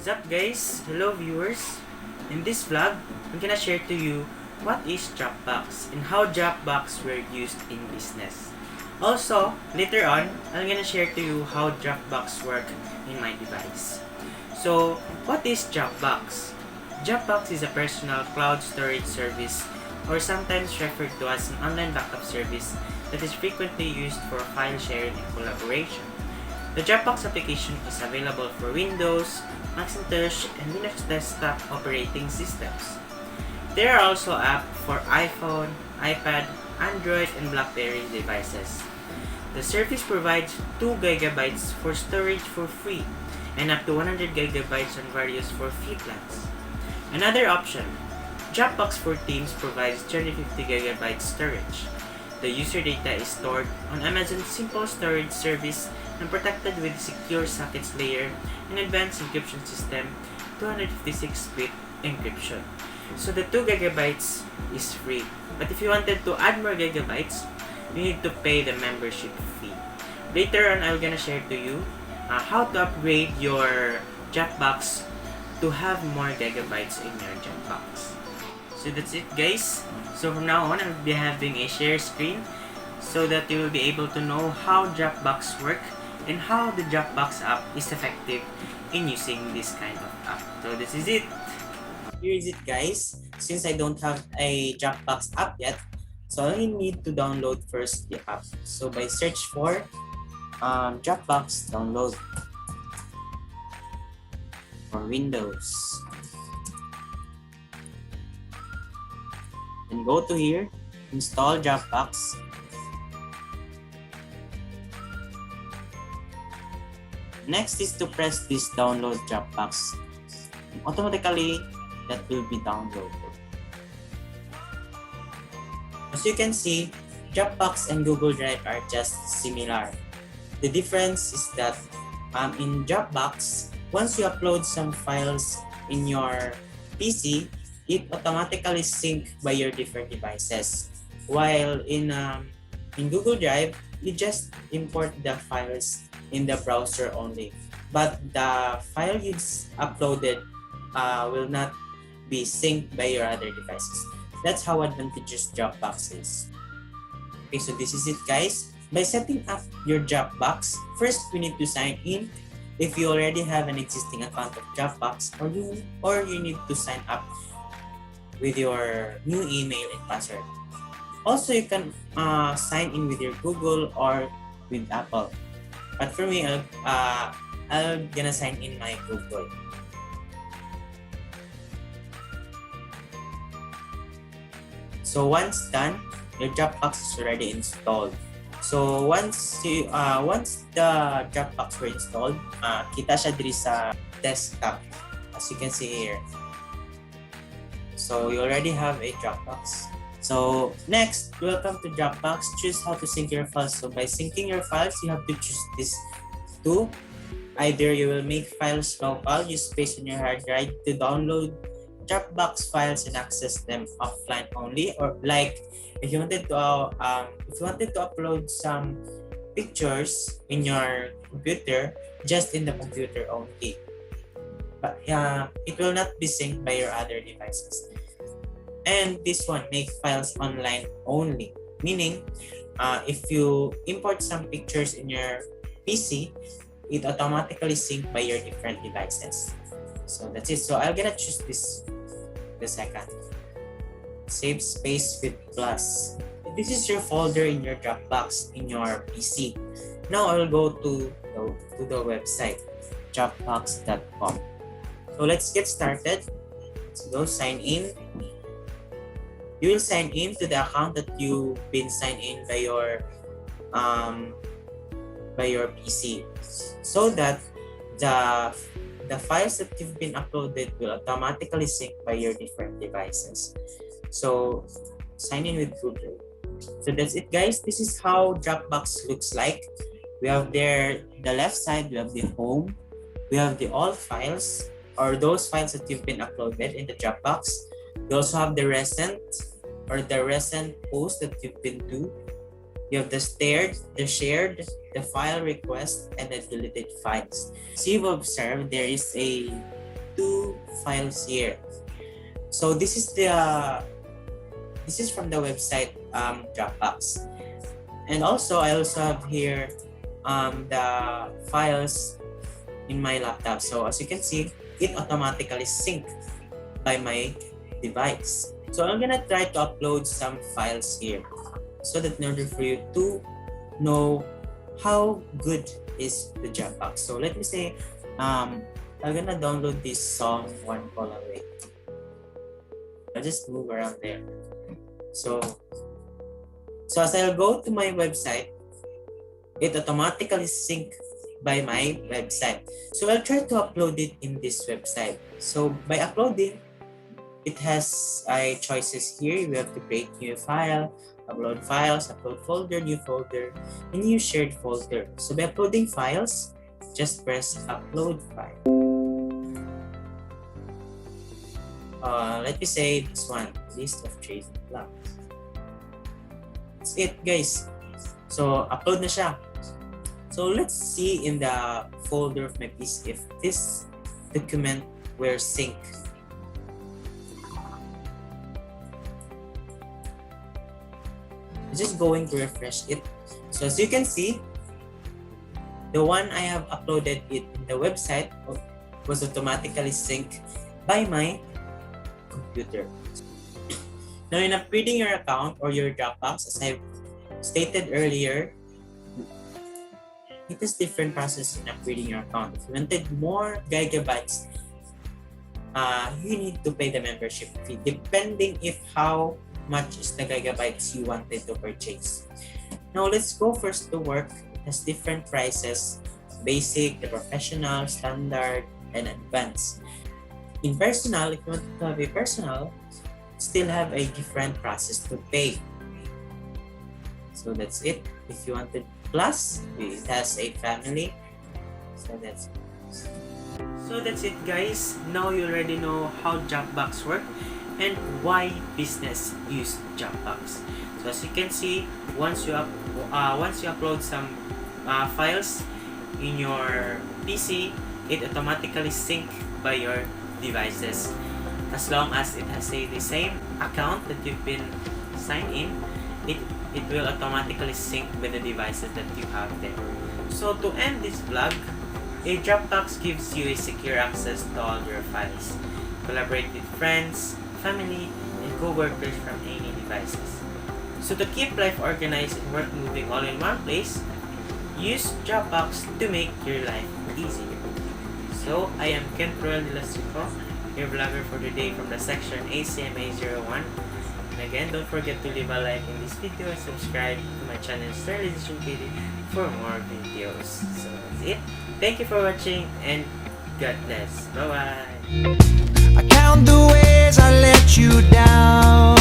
What's up guys? Hello viewers. In this vlog, I'm gonna share to you what is Dropbox and how Dropbox were used in business. Also, later on, I'm gonna share to you how Dropbox work in my device. So, what is Dropbox? Dropbox is a personal cloud storage service or sometimes referred to as an online backup service that is frequently used for file sharing and collaboration. The Dropbox application is available for Windows, Macintosh, and Linux desktop operating systems. There are also apps for iPhone, iPad, Android, and BlackBerry devices. The service provides 2 GB for storage for free and up to 100 GB on various for free plans. Another option, Dropbox for Teams provides 350 GB storage. The user data is stored on Amazon's simple storage service and protected with secure sockets layer and advanced encryption system 256-bit encryption. So the 2 GB is free. But if you wanted to add more gigabytes, you need to pay the membership fee. Later on, I'm gonna share to you how to upgrade your Dropbox to have more gigabytes in your Dropbox. So that's it guys. So from now on, I'll be having a share screen so that you will be able to know how Dropbox work and how the Dropbox app is effective in using this kind of app. So this is it. Here is it guys. Since I don't have a Dropbox app yet, so I need to download first the app. So by search for Dropbox download for Windows. And go to here, install Dropbox. Next is to press this download Dropbox. And automatically, that will be downloaded. As you can see, Dropbox and Google Drive are just similar. The difference is that in Dropbox, once you upload some files in your PC, it automatically sync by your different devices. While in Google Drive, you just import the files in the browser only. But the file you uploaded will not be synced by your other devices. That's how advantageous Dropbox is. Okay, so this is it guys. By setting up your Dropbox, first we need to sign in if you already have an existing account of Dropbox, or you need to sign up with your new email and password. Also, you can sign in with your Google or with Apple. But for me, I'm gonna sign in my Google. So once done, your Dropbox is already installed. So once the Dropbox were installed, kita siya diri sa desktop, as you can see here. So you already have a Dropbox. So next, welcome to Dropbox. Choose how to sync your files. So by syncing your files, you have to choose these two. Either you will make files local, use space on your hard drive to download Dropbox files and access them offline only, or like if you wanted to upload some pictures in your computer, just in the computer only. But it will not be synced by your other devices. And this one, make files online only, meaning if you import some pictures in your PC, it automatically sync by your different devices. So that's it. So I'm gonna choose the second. Save space with plus. This is your folder in your Dropbox in your PC. Now I'll go to the website dropbox.com. So let's get started. Let's go sign in. You will sign in to the account that you've been signed in by your PC, so that the files that you've been uploaded will automatically sync by your different devices. So sign in with Google. So that's it guys. This is how Dropbox looks like. We have there the left side, we have the home, we have the all files, or those files that you've been uploaded in the Dropbox. You also have the recent post that you've been to. You have the shared, the file request, and the deleted files. So you've observed there is a 2 files here. So this is from the website Dropbox. And also I also have here the files in my laptop. So as you can see, it automatically syncs by my device. So I'm gonna try to upload some files here, so that in order for you to know how good is the Dropbox. So let me say I'm gonna download this song One Call Away. I'll just move around there. So as I'll go to my website, it automatically sync by my website. So I'll try to upload it in this website. So by uploading, it has choices here. We have to create new file, upload files, upload folder, new folder, and new shared folder. So by uploading files, just press upload file. Let me say this one, list of trading blocks. That's it, guys. So upload na siya. So let's see in the folder of my PC if this document were synced. I'm just going to refresh it. So as you can see, the one I have uploaded it in the website was automatically synced by my computer. Now in upgrading your account or your Dropbox, as I stated earlier, it is different process in upgrading your account. If you wanted more gigabytes, you need to pay the membership fee, depending if how much is the gigabytes you wanted to purchase. Now let's go first to work. It has different prices: basic, the professional, standard, and advanced. In personal, if you want to have a personal, still have a different process to pay. So that's it. If you wanted plus, it has a family. So that's it, guys. Now you already know how Dropbox work and why business use Dropbox. So as you can see, once you upload some files in your PC, it automatically sync by your devices. As long as it has the same account that you've been signed in, it will automatically sync with the devices that you have there. So to end this vlog, a Dropbox gives you a secure access to all your files. Collaborate with friends, family, and co-workers from any devices. So to keep life organized and work moving all in one place, use Dropbox to make your life easier. So I am Kent Ruel, your vlogger for today from the section ACMA01. And again, don't forget to leave a like in this video and subscribe to my channel Sterilization KD for more videos. So that's it. Thank you for watching and God bless. Bye bye. I count the ways I let you down.